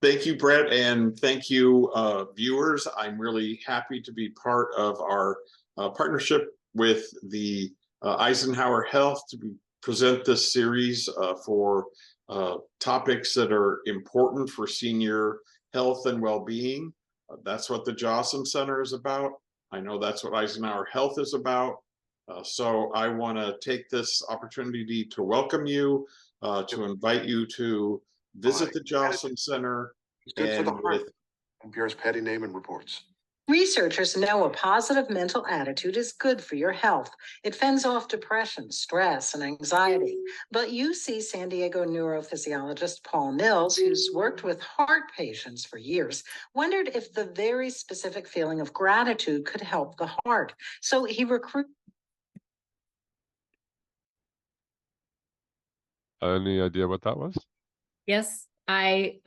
Thank you, Brett, and thank you, viewers. I'm really happy to be part of our partnership with the Eisenhower Health to present this series for topics that are important for senior health and well-being. That's what the Joslin Center is about. I know that's what Eisenhower Health is about. So I want to take this opportunity to welcome you, to invite you to visit the Joslin Center. It's good for the heart. NPR's Patty Naiman reports. Researchers know a positive mental attitude is good for your health. It fends off depression, stress, and anxiety. But UC San Diego neurophysiologist Paul Mills, who's worked with heart patients for years, wondered if the very specific feeling of gratitude could help the heart. So he recruited. Any idea what that was? Yes, I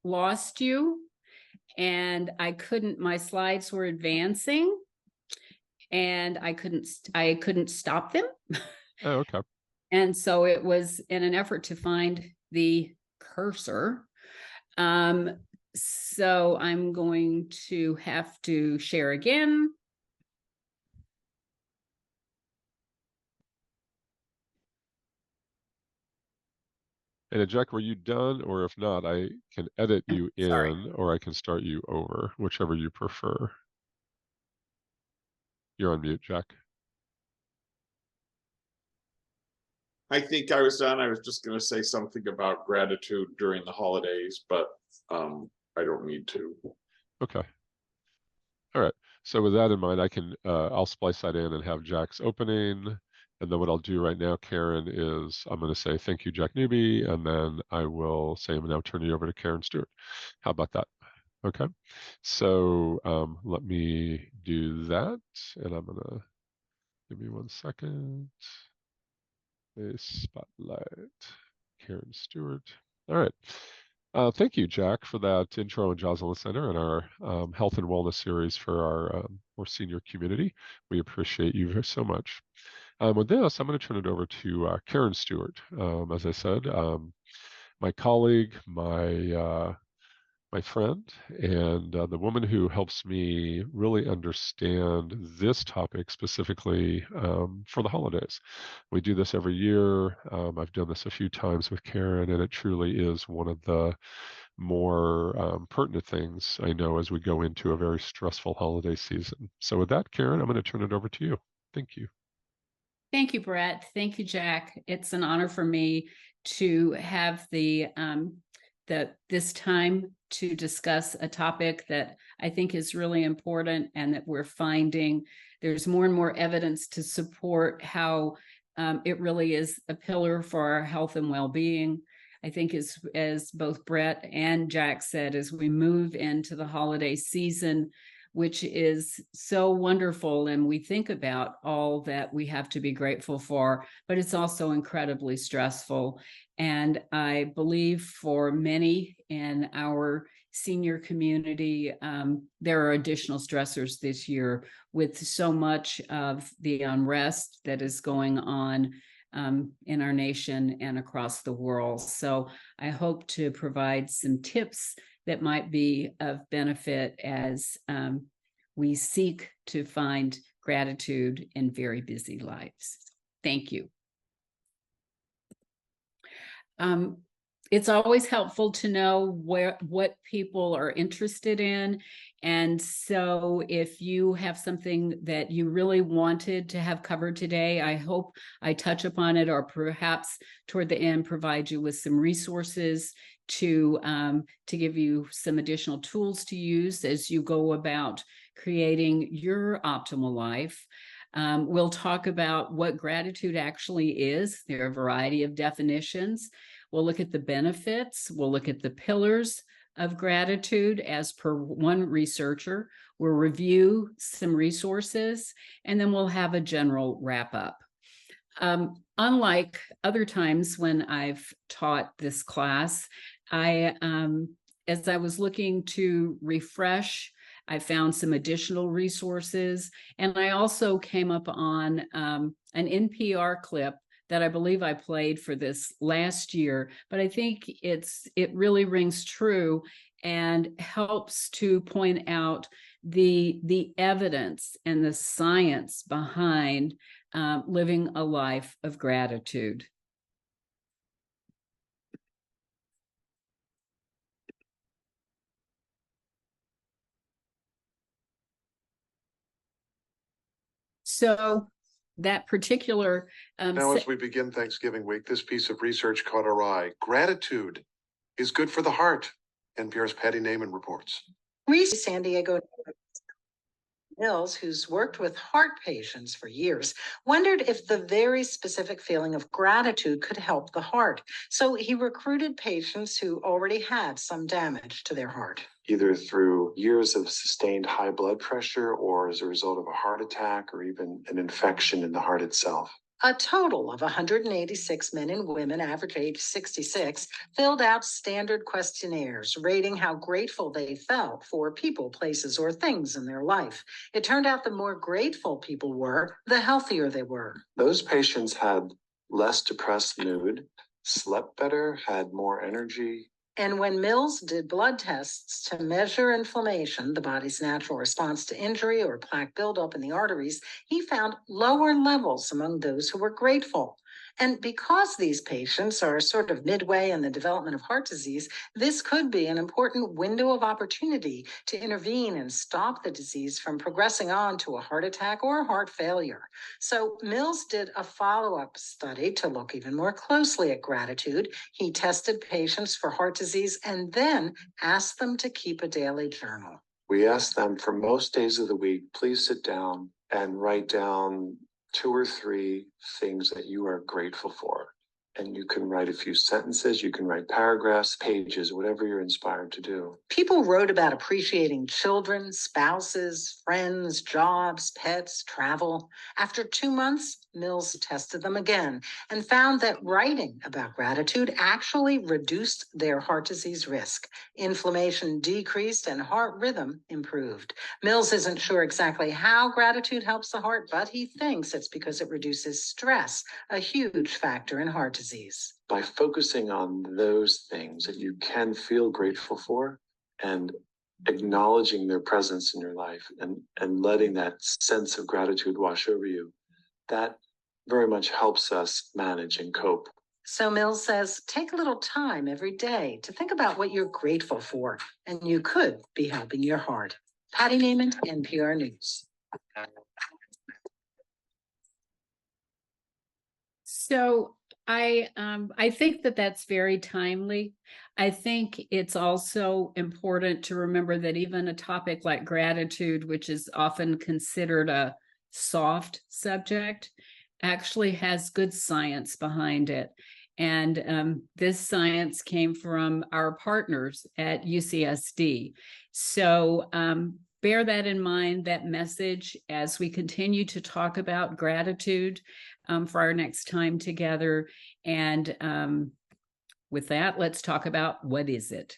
lost you and I couldn't, my slides were advancing and I couldn't stop them. Oh, okay. And so it was in an effort to find the cursor. So I'm going to have to share again. And Jack, were you done? Or if not, I can edit you in, or I can start you over, whichever you prefer. You're on mute, Jack. I think I was done. I was just going to say something about gratitude during the holidays, but I don't need to. Okay. All right. So with that in mind, I can I'll splice that in and have Jack's opening. And then what I'll do right now, Karen, is I'm going to say thank you, Jack Newby, and then I will say I'm now turning you over to Karen Stewart. How about that? Okay. So let me do that, and I'm going to give me 1 second. A spotlight, Karen Stewart. All right. Thank you, Jack, for that intro on Joslin Center and our health and wellness series for our more senior community. We appreciate you so much. With this, I'm going to turn it over to Karen Stewart. As I said, my colleague, my friend, and the woman who helps me really understand this topic specifically for the holidays. We do this every year. I've done this a few times with Karen, and it truly is one of the more pertinent things I know as we go into a very stressful holiday season. So with that, Karen, I'm going to turn it over to you. Thank you. Thank you, Brett. Thank you, Jack. It's an honor for me to have this time to discuss a topic that I think is really important, and that we're finding there's more and more evidence to support how it really is a pillar for our health and well-being. I think as both Brett and Jack said, as we move into the holiday season, which is so wonderful, and we think about all that we have to be grateful for, but it's also incredibly stressful. And I believe for many in our senior community, there are additional stressors this year with so much of the unrest that is going on in our nation and across the world. So I hope to provide some tips that might be of benefit as we seek to find gratitude in very busy lives. Thank you. It's always helpful to know what people are interested in. And so if you have something that you really wanted to have covered today, I hope I touch upon it, or perhaps toward the end provide you with some resources to give you some additional tools to use as you go about creating your optimal life. We'll talk about what gratitude actually is. There are a variety of definitions. We'll look at the benefits. We'll look at the pillars of gratitude as per one researcher. We'll review some resources, and then we'll have a general wrap up. Unlike other times when I've taught this class, as I was looking to refresh, I found some additional resources, and I also came up on an NPR clip that I believe I played for this last year, but I think it really rings true and helps to point out the evidence and the science behind living a life of gratitude. So that particular Now, as we begin Thanksgiving week, this piece of research caught our eye. Gratitude is good for the heart. NPR's Patty Naiman reports. San Diego Mills, who's worked with heart patients for years, wondered if the very specific feeling of gratitude could help the heart. So he recruited patients who already had some damage to their heart. Either through years of sustained high blood pressure or as a result of a heart attack or even an infection in the heart itself. A total of 186 men and women, average age 66, filled out standard questionnaires rating how grateful they felt for people, places, or things in their life. It turned out the more grateful people were, the healthier they were. Those patients had less depressed mood, slept better, had more energy. And when Mills did blood tests to measure inflammation, the body's natural response to injury or plaque buildup in the arteries, he found lower levels among those who were grateful. And because these patients are sort of midway in the development of heart disease, this could be an important window of opportunity to intervene and stop the disease from progressing on to a heart attack or heart failure. So Mills did a follow-up study to look even more closely at gratitude. He tested patients for heart disease and then asked them to keep a daily journal. We asked them for most days of the week, please sit down and write down 2 or 3 things that you are grateful for. And you can write a few sentences, you can write paragraphs, pages, whatever you're inspired to do. People wrote about appreciating children, spouses, friends, jobs, pets, travel. After 2 months, Mills tested them again and found that writing about gratitude actually reduced their heart disease risk. Inflammation decreased and heart rhythm improved. Mills isn't sure exactly how gratitude helps the heart, but he thinks it's because it reduces stress, a huge factor in heart disease. By focusing on those things that you can feel grateful for and acknowledging their presence in your life and letting that sense of gratitude wash over you, that very much helps us manage and cope. So Mills says, take a little time every day to think about what you're grateful for, and you could be helping your heart. Patty Naiman, NPR News. So I think that that's very timely. I think it's also important to remember that even a topic like gratitude, which is often considered a soft subject, actually has good science behind it. And this science came from our partners at UCSD. So bear that in mind, that message, as we continue to talk about gratitude for our next time together. And with that, let's talk about what is it?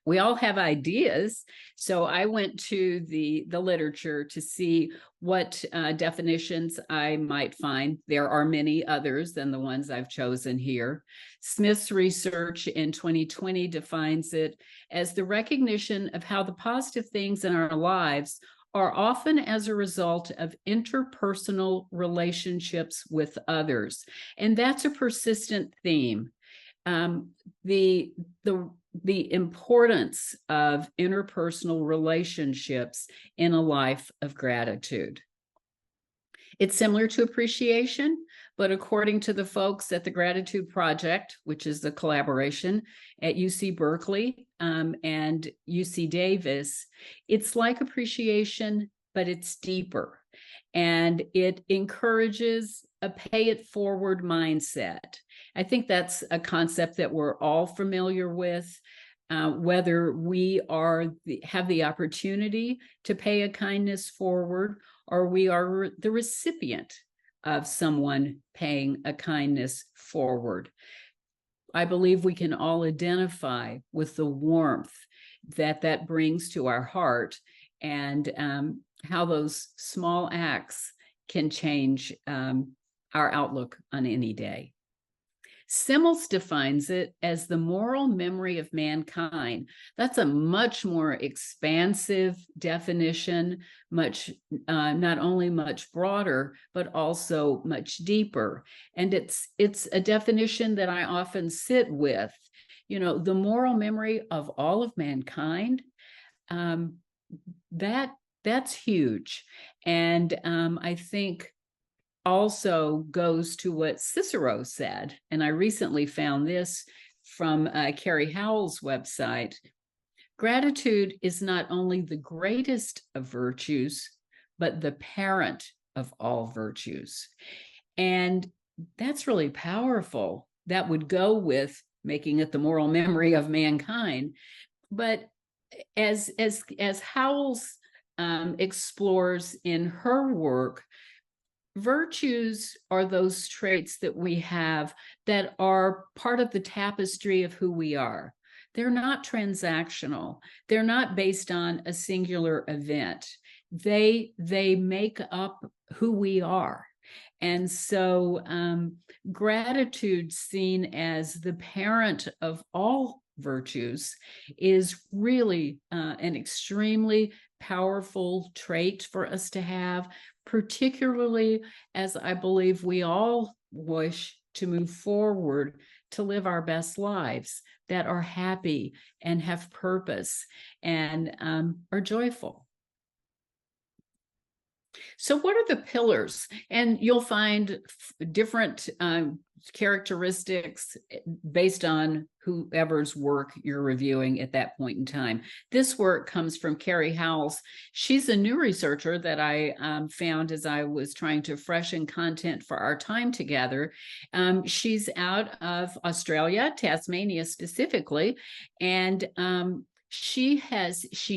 We all have ideas. So I went to the literature to see what definitions I might find. There are many others than the ones I've chosen here. Smith's research in 2020 defines it as the recognition of how the positive things in our lives are often as a result of interpersonal relationships with others. And that's a persistent theme. The importance of interpersonal relationships in a life of gratitude. It's similar to appreciation, but according to the folks at the Gratitude Project, which is the collaboration at UC Berkeley and UC Davis, it's like appreciation, but it's deeper. And it encourages a pay it forward mindset. I think that's a concept that we're all familiar with, whether we have the opportunity to pay a kindness forward, or we are the recipient of someone paying a kindness forward. I believe we can all identify with the warmth that brings to our heart, and how those small acts can change our outlook on any day. Simmels defines it as the moral memory of mankind. That's a much more expansive definition, much not only much broader, but also much deeper. And it's a definition that I often sit with. You know, the moral memory of all of mankind. That's huge, and I think also goes to what Cicero said, and I recently found this from Carrie Howell's website. Gratitude is not only the greatest of virtues, but the parent of all virtues. And that's really powerful. That would go with making it the moral memory of mankind. But as Howells explores in her work, virtues are those traits that we have that are part of the tapestry of who we are. They're not transactional. They're not based on a singular event. They make up who we are. And so gratitude, seen as the parent of all virtues, is really an extremely powerful trait for us to have, particularly as I believe we all wish to move forward to live our best lives that are happy and have purpose and are joyful. So what are the pillars? And you'll find different characteristics based on whoever's work you're reviewing at that point in time. This work comes from Carrie Howells. She's a new researcher that I found as I was trying to freshen content for our time together. She's out of Australia, Tasmania specifically, and she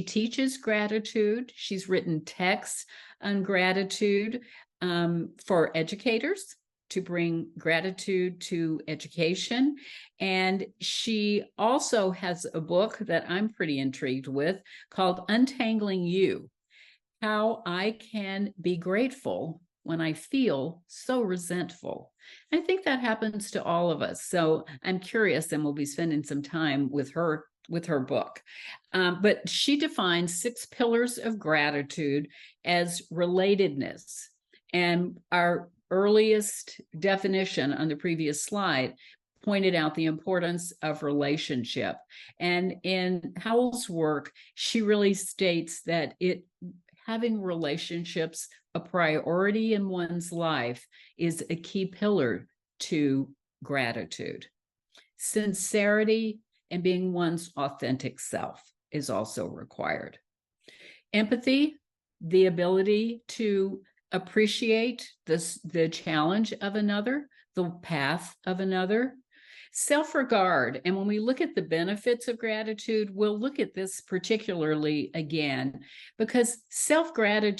teaches gratitude. She's written texts on gratitude for educators to bring gratitude to education. And she also has a book that I'm pretty intrigued with called Untangling You: How I Can Be Grateful When I Feel So Resentful. I think that happens to all of us. So I'm curious, and we'll be spending some time with her book. But she defines 6 pillars of gratitude as relatedness. And our earliest definition on the previous slide pointed out the importance of relationship. And in Howell's work, she really states that having relationships a priority in one's life is a key pillar to gratitude. Sincerity and being one's authentic self is also required. Empathy, the ability to appreciate the challenge of another, the path of another. Self-regard, and when we look at the benefits of gratitude, we'll look at this particularly again, because self-regard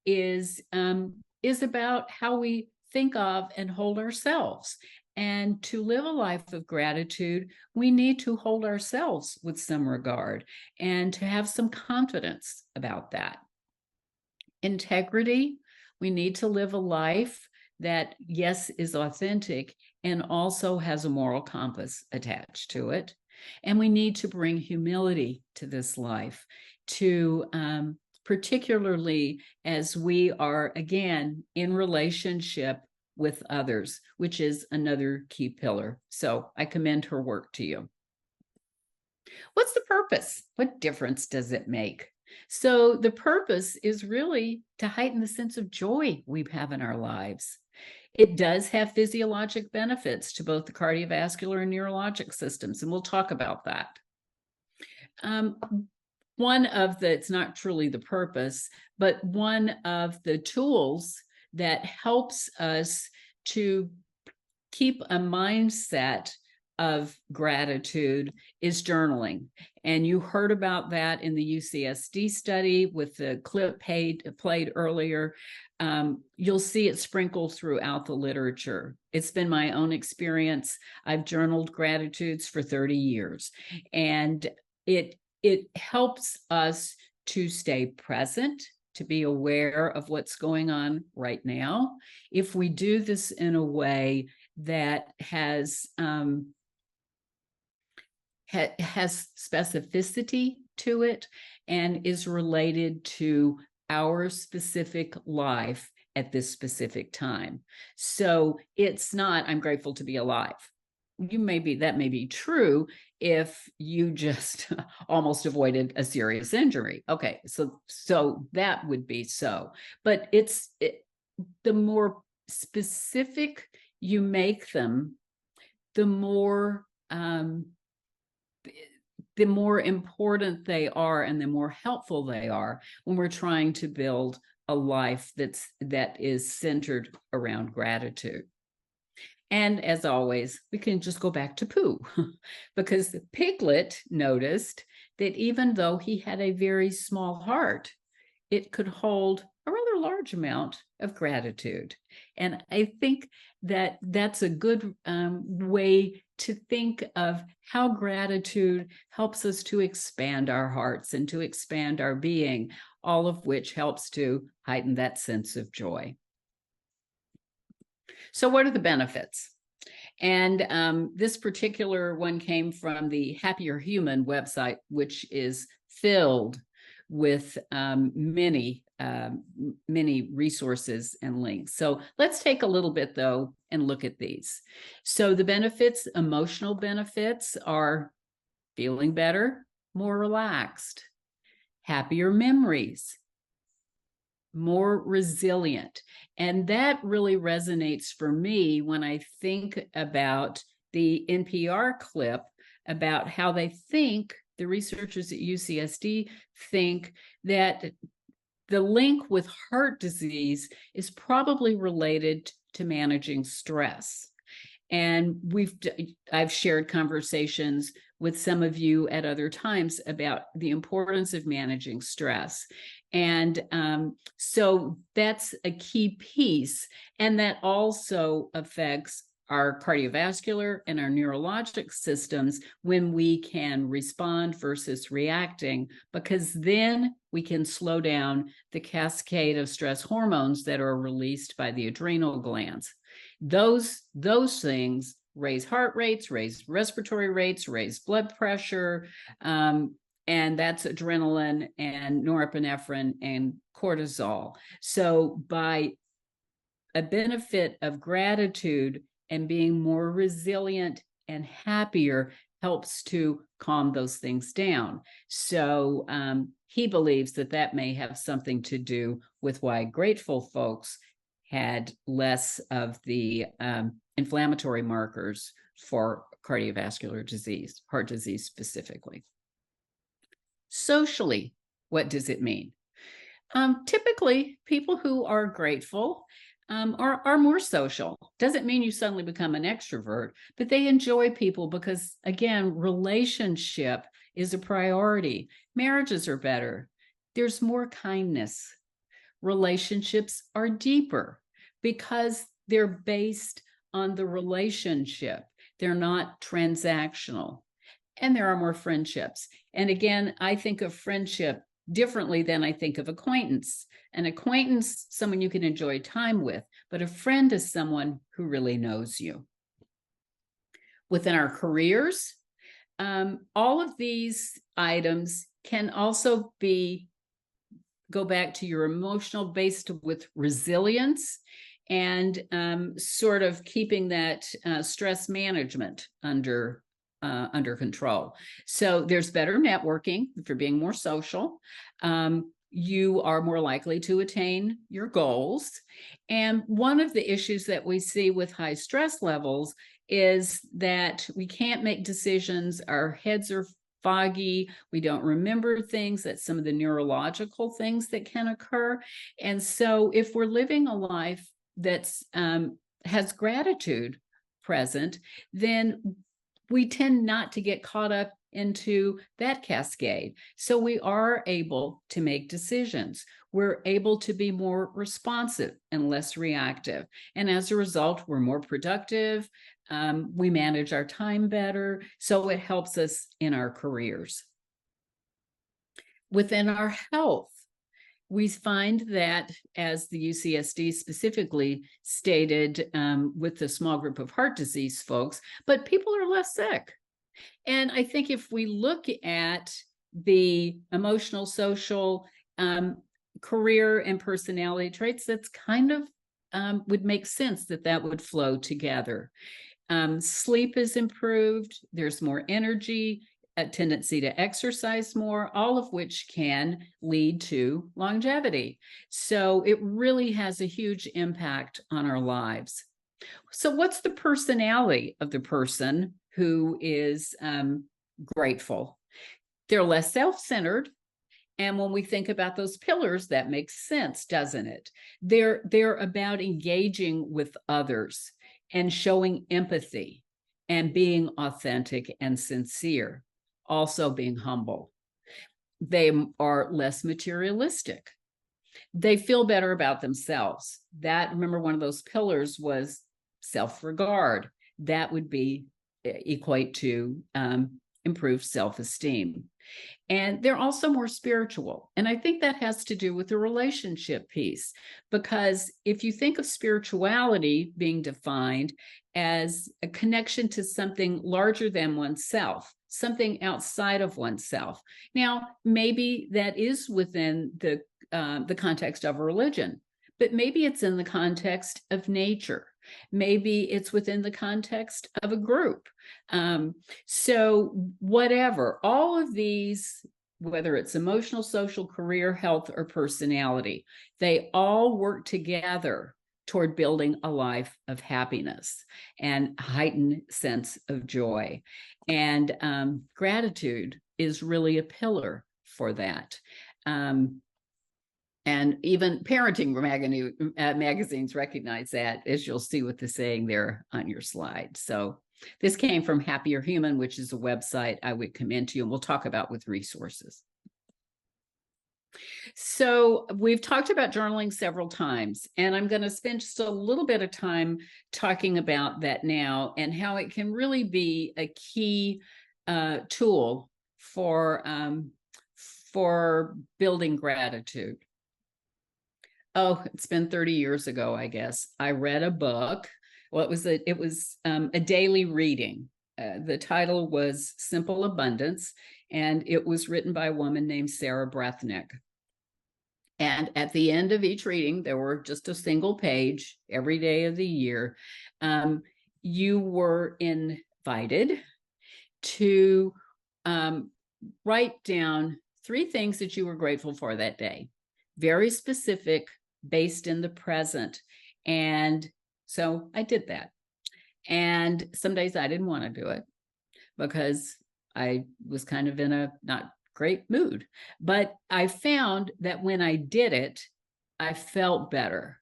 is about how we think of and hold ourselves. And to live a life of gratitude, we need to hold ourselves with some regard and to have some confidence about that. Integrity, we need to live a life that, yes, is authentic and also has a moral compass attached to it. And we need to bring humility to this life, to particularly as we are, again, in relationship with others, which is another key pillar. So I commend her work to you. What's the purpose? What difference does it make? So the purpose is really to heighten the sense of joy we have in our lives. It does have physiologic benefits to both the cardiovascular and neurologic systems, and we'll talk about that. It's not truly the purpose, but one of the tools that helps us to keep a mindset of gratitude is journaling. And you heard about that in the UCSD study with the clip played earlier. You'll see it sprinkled throughout the literature. It's been my own experience. I've journaled gratitudes for 30 years, and it helps us to stay present, to be aware of what's going on right now, if we do this in a way that has specificity to it and is related to our specific life at this specific time. So it's not, I'm grateful to be alive. That may be true if you just almost avoided a serious injury. Okay, so that would be so. But the more specific you make them, the more important they are and the more helpful they are when we're trying to build a life that is centered around gratitude. And as always, we can just go back to Pooh, because Piglet noticed that even though he had a very small heart, it could hold a rather large amount of gratitude. And I think that that's a good way to think of how gratitude helps us to expand our hearts and to expand our being, all of which helps to heighten that sense of joy. So what are the benefits? And this particular one came from the Happier Human website, which is filled with many resources and links. So let's take a little bit, though, and look at these. So the benefits, emotional benefits, are feeling better, more relaxed, happier memories, more resilient. And that really resonates for me when I think about the NPR clip about how they think, the researchers at UCSD think that the link with heart disease is probably related to managing stress. And I've shared conversations with some of you at other times about the importance of managing stress. And so that's a key piece. And that also affects our cardiovascular and our neurologic systems when we can respond versus reacting, because then we can slow down the cascade of stress hormones that are released by the adrenal glands. Those things raise heart rates, raise respiratory rates, raise blood pressure, and that's adrenaline and norepinephrine and cortisol. So by a benefit of gratitude and being more resilient and happier helps to calm those things down. So he believes that may have something to do with why grateful folks had less of the inflammatory markers for cardiovascular disease, heart disease specifically. Socially, what does it mean? Typically, people who are grateful are more social. Doesn't mean you suddenly become an extrovert, but they enjoy people because, again, relationship is a priority. Marriages are better. There's more kindness. Relationships are deeper because they're based on the relationship. They're not transactional. And there are more friendships. And again, I think of friendship differently than I think of acquaintance. An acquaintance, someone you can enjoy time with, but a friend is someone who really knows you. Within our careers, all of these items can also go back to your emotional based with resilience and sort of keeping that stress management under control. So there's better networking for being more social. You are more likely to attain your goals. And one of the issues that we see with high stress levels is that we can't make decisions. Our heads are foggy. We don't remember things. That's some of the neurological things that can occur. And so if we're living a life that's has gratitude present, then we tend not to get caught up into that cascade. So we are able to make decisions. We're able to be more responsive and less reactive. And as a result, we're more productive. We manage our time better. So it helps us in our careers. Within our health, we find that, as the UCSD specifically stated, with the small group of heart disease folks, but people are less sick. And I think if we look at the emotional, social, career, and personality traits, that's kind of would make sense that that would flow together. Sleep is improved, there's more energy, a tendency to exercise more, all of which can lead to longevity. So it really has a huge impact on our lives. So what's the personality of the person who is grateful? They're less self-centered. And when we think about those pillars, that makes sense, doesn't it? They're about engaging with others and showing empathy and being authentic and sincere, also being humble. They are less materialistic. They feel better about themselves. That, remember, one of those pillars was self-regard. That would be equate to improved self-esteem. And they're also more spiritual. And I think that has to do with the relationship piece, because if you think of spirituality being defined as a connection to something larger than oneself, something outside of oneself. Now, maybe that is within the context of a religion, but maybe it's in the context of nature. Maybe it's within the context of a group. So whatever, all of these, whether it's emotional, social, career, health, or personality, they all work together toward building a life of happiness and heightened sense of joy. And gratitude is really a pillar for that. And even parenting magazines recognize that, as you'll see with the saying there on your slide. So this came from Happier Human, which is a website I would commend to you, and we'll talk about with resources. So we've talked about journaling several times, and I'm going to spend just a little bit of time talking about that now and how it can really be a key tool for building gratitude. Oh, it's been 30 years ago, I guess. I read a book. Well, it was a daily reading. The title was Simple Abundance, and it was written by a woman named Sarah Brethnick. And at the end of each reading, there were just a single page every day of the year. You were invited to write down 3 things that you were grateful for that day. Very specific, based in the present. And so I did that. And some days I didn't want to do it because I was kind of in a not great mood. But I found that when I did it, I felt better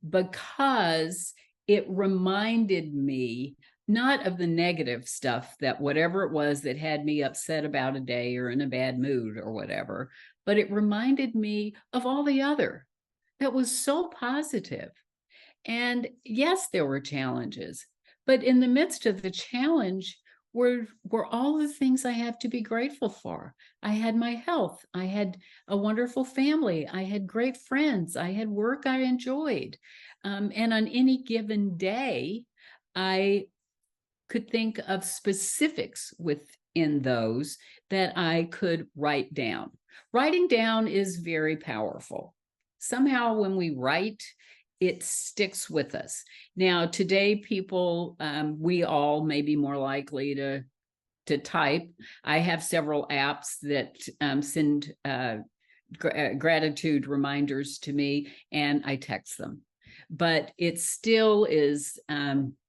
because it reminded me not of the negative stuff, that whatever it was that had me upset about a day or in a bad mood or whatever, but it reminded me of all the other that was so positive. And yes, there were challenges, but in the midst of the challenge were all the things I have to be grateful for. I had my health. I had a wonderful family. I had great friends. I had work I enjoyed. And on any given day, I could think of specifics within those that I could write down. Writing down is very powerful. Somehow when we write, it sticks with us. Now, today, people, we all may be more likely to type. I have several apps that send gratitude reminders to me, and I text them. But it still is,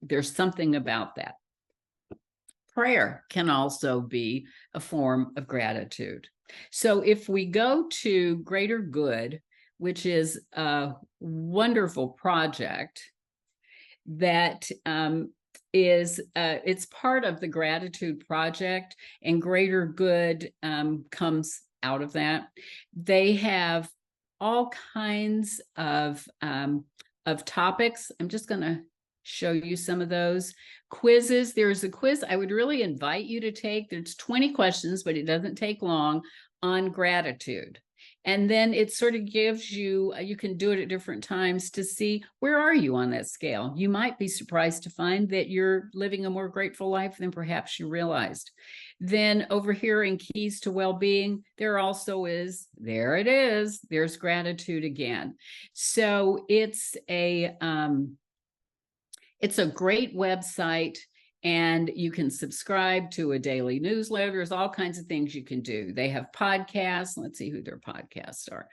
there's something about that. Prayer can also be a form of gratitude. So if we go to Greater Good, which is a wonderful project that it's part of the Gratitude Project, and Greater Good comes out of that. They have all kinds of topics. I'm just going to show you some of those. Quizzes. There's a quiz I would really invite you to take. There's 20 questions, but it doesn't take long, on gratitude. And then it sort of gives you, you can do it at different times to see where are you on that scale. You might be surprised to find that you're living a more grateful life than perhaps you realized. Then over here in Keys to Well-Being, there also is, there it is, there's gratitude again. So it's a great website. And you can subscribe to a daily newsletter. There's all kinds of things you can do. They have podcasts. Let's see who their podcasts are.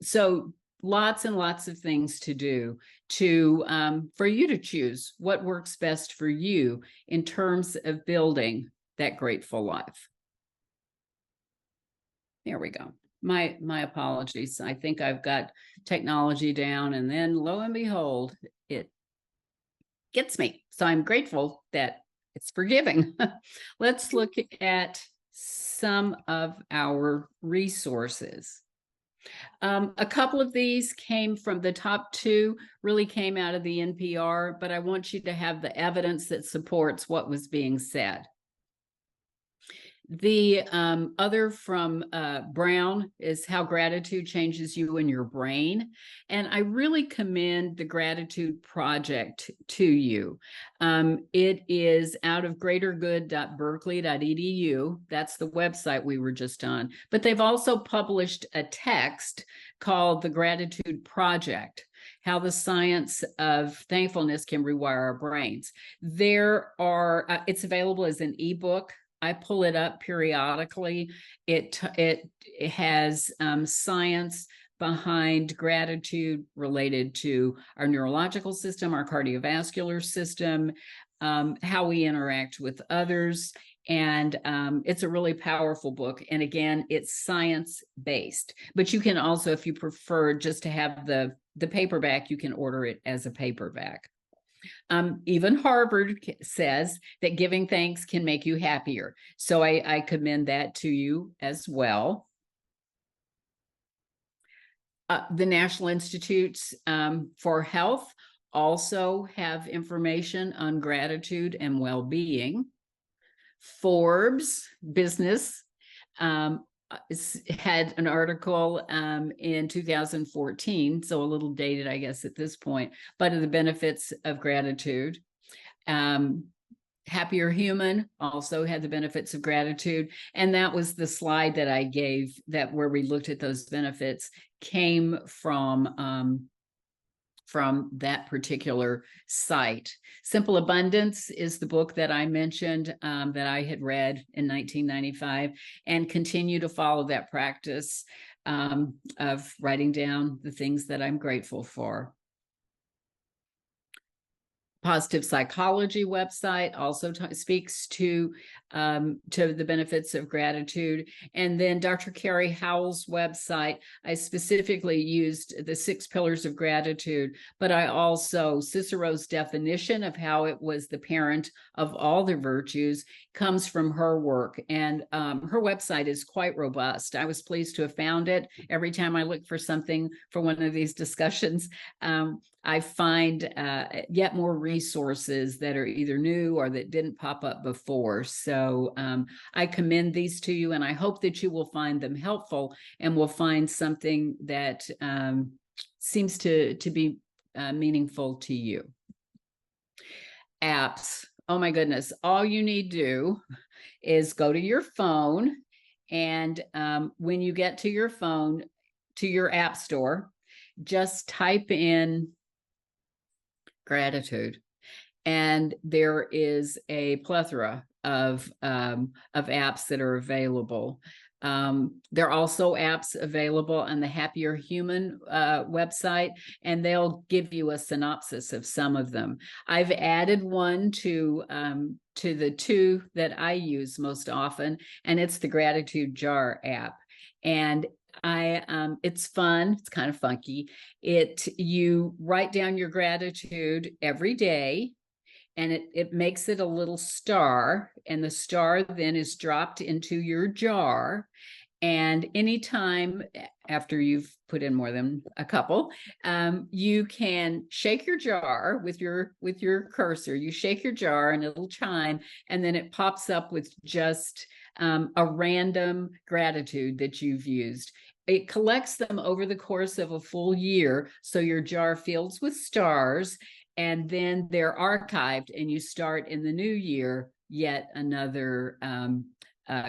So lots and lots of things to do for you to choose what works best for you in terms of building that grateful life. There we go. My apologies. I think I've got technology down, and then lo and behold, it gets me. So I'm grateful that it's forgiving. Let's look at some of our resources. A couple of these came from the top two, really came out of the NPR, but I want you to have the evidence that supports what was being said. The other from Brown is How Gratitude Changes You and Your Brain. And I really commend the Gratitude Project to you. It is out of greatergood.berkeley.edu. That's the website we were just on. But they've also published a text called The Gratitude Project: How the Science of Thankfulness Can Rewire Our Brains. There are, it's available as an ebook. I pull it up periodically. It has science behind gratitude related to our neurological system, our cardiovascular system, how we interact with others. And it's a really powerful book. And again, it's science-based. But you can also, if you prefer just to have the paperback, you can order it as a paperback. Even Harvard says that giving thanks can make you happier. So I commend that to you as well. The National Institutes for Health also have information on gratitude and well-being. Forbes Business had an article in 2014, so a little dated, I guess, at this point, but of the benefits of gratitude. Happier Human also had the benefits of gratitude. And that was the slide that I gave, that where we looked at those benefits came from that particular site. Simple Abundance is the book that I mentioned that I had read in 1995, and continue to follow that practice of writing down the things that I'm grateful for. Positive Psychology website also speaks to the benefits of gratitude. And then Dr. Carrie Howell's website, I specifically used the 6 pillars of gratitude, but I also, Cicero's definition of how it was the parent of all the virtues comes from her work. And her website is quite robust. I was pleased to have found it. Every time I look for something for one of these discussions, I find yet more resources that are either new or that didn't pop up before. So I commend these to you, and I hope that you will find them helpful and will find something that seems to be meaningful to you. Apps. Oh my goodness. All you need to do is go to your phone, and when you get to your phone, to your app store, just type in gratitude, and there is a plethora of apps that are available. There are also apps available on the Happier Human website, and they'll give you a synopsis of some of them. I've added one to the 2 that I use most often, and it's the Gratitude Jar app. And it's fun. It's kind of funky. You write down your gratitude every day, and it makes it a little star, and the star then is dropped into your jar. And anytime after you've put in more than a couple, you can shake your jar with your cursor. You shake your jar and it'll chime, and then it pops up with just a random gratitude that you've used. it collects them over the course of a full year. So your jar fills with stars, and then they're archived, and you start in the new year yet another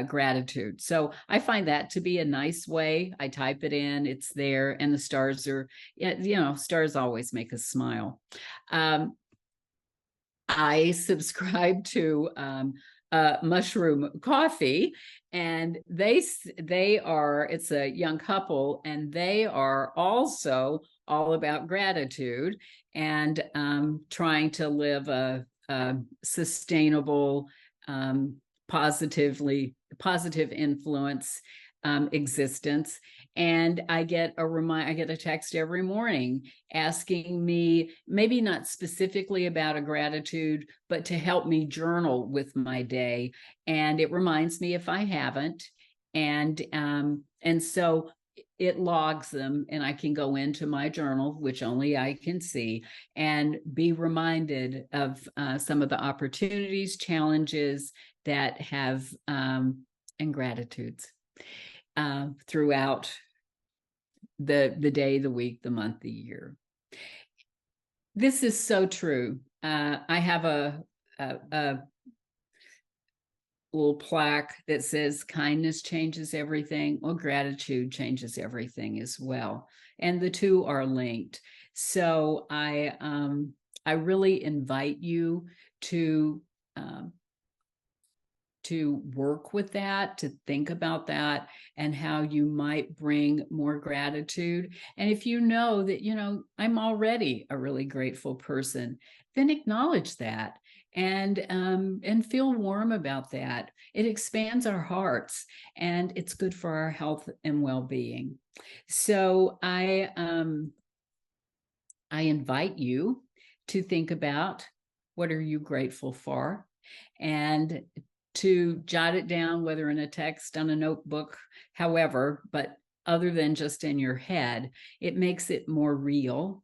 gratitude. So I find that to be a nice way. I type it in, it's there, and the stars are, stars always make us smile. I subscribe to Mushroom Coffee, and they are, it's a young couple, and they are also all about gratitude and trying to live a sustainable, positive influence existence. And I get a text every morning asking me, maybe not specifically about a gratitude, but to help me journal with my day. And it reminds me if I haven't. And so it logs them, and I can go into my journal, which only I can see, and be reminded of some of the opportunities, challenges that have, and gratitudes throughout the day, the week, the month, the year. This is so true. I have a little plaque that says kindness changes everything. Well, gratitude changes everything as well. And the two are linked. So I really invite you to work with that, to think about that, and how you might bring more gratitude. And if you know that, I'm already a really grateful person, then acknowledge that and feel warm about that. It expands our hearts, and it's good for our health and well-being. So I invite you to think about, what are you grateful for? And to jot it down, whether in a text, on a notebook, however, but other than just in your head, it makes it more real.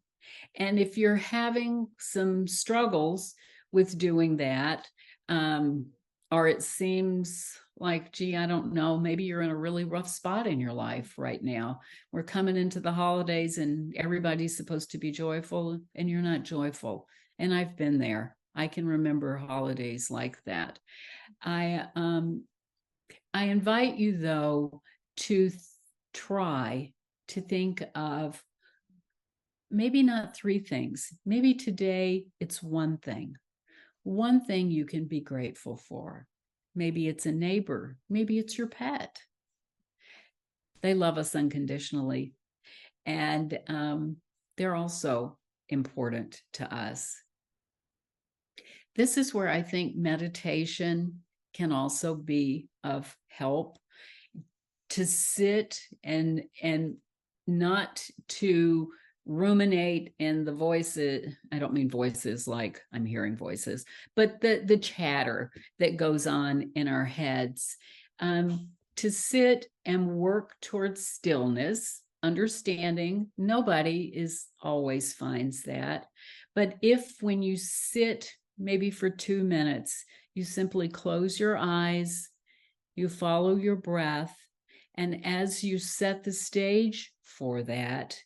And if you're having some struggles with doing that, or it seems like, gee, I don't know, maybe you're in a really rough spot in your life right now. We're coming into the holidays and everybody's supposed to be joyful, and you're not joyful. And I've been there. I can remember holidays like that. I invite you, though, to try to think of maybe not three things. Maybe today it's one thing you can be grateful for. Maybe it's a neighbor. Maybe it's your pet. They love us unconditionally, and they're also important to us. This is where I think meditation can also be of help, to sit and not to ruminate in the voices. I don't mean voices like I'm hearing voices, but the chatter that goes on in our heads. To sit and work towards stillness, understanding nobody always finds that. But if when you sit maybe for 2 minutes, you simply close your eyes, you follow your breath, and as you set the stage for that,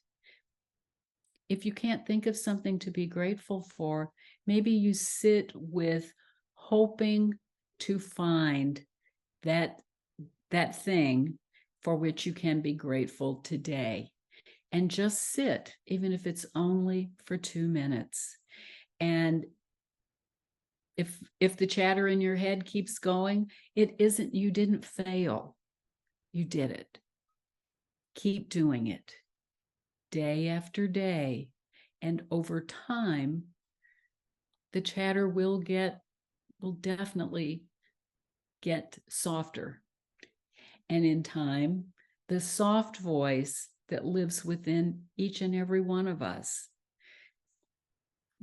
if you can't think of something to be grateful for, maybe you sit with hoping to find that thing for which you can be grateful today. And just sit, even if it's only for 2 minutes. And if the chatter in your head keeps going, you didn't fail. You did it. Keep doing it day after day. And over time, the chatter will definitely get softer. And in time, the soft voice that lives within each and every one of us,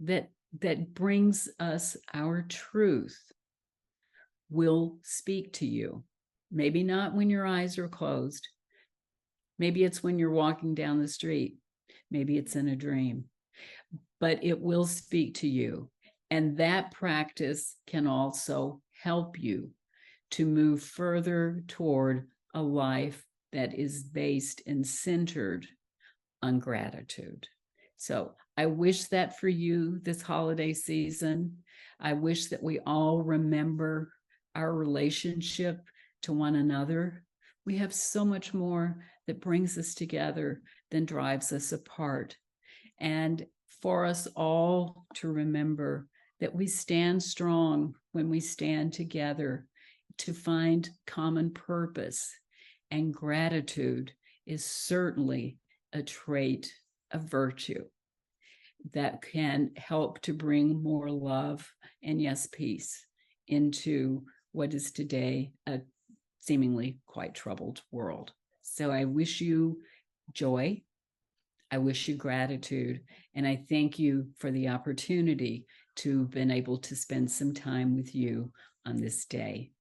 that brings us our truth, will speak to you. Maybe not when your eyes are closed. Maybe it's when you're walking down the street. Maybe it's in a dream. But it will speak to you. And that practice can also help you to move further toward a life that is based and centered on gratitude. So I wish that for you this holiday season. I wish that we all remember our relationship to one another. We have so much more that brings us together than drives us apart. And for us all to remember that we stand strong when we stand together to find common purpose. And gratitude is certainly a trait of virtue that can help to bring more love and, yes, peace into what is today a seemingly quite troubled world. So I wish you joy. I wish you gratitude. And I thank you for the opportunity to have been able to spend some time with you on this day.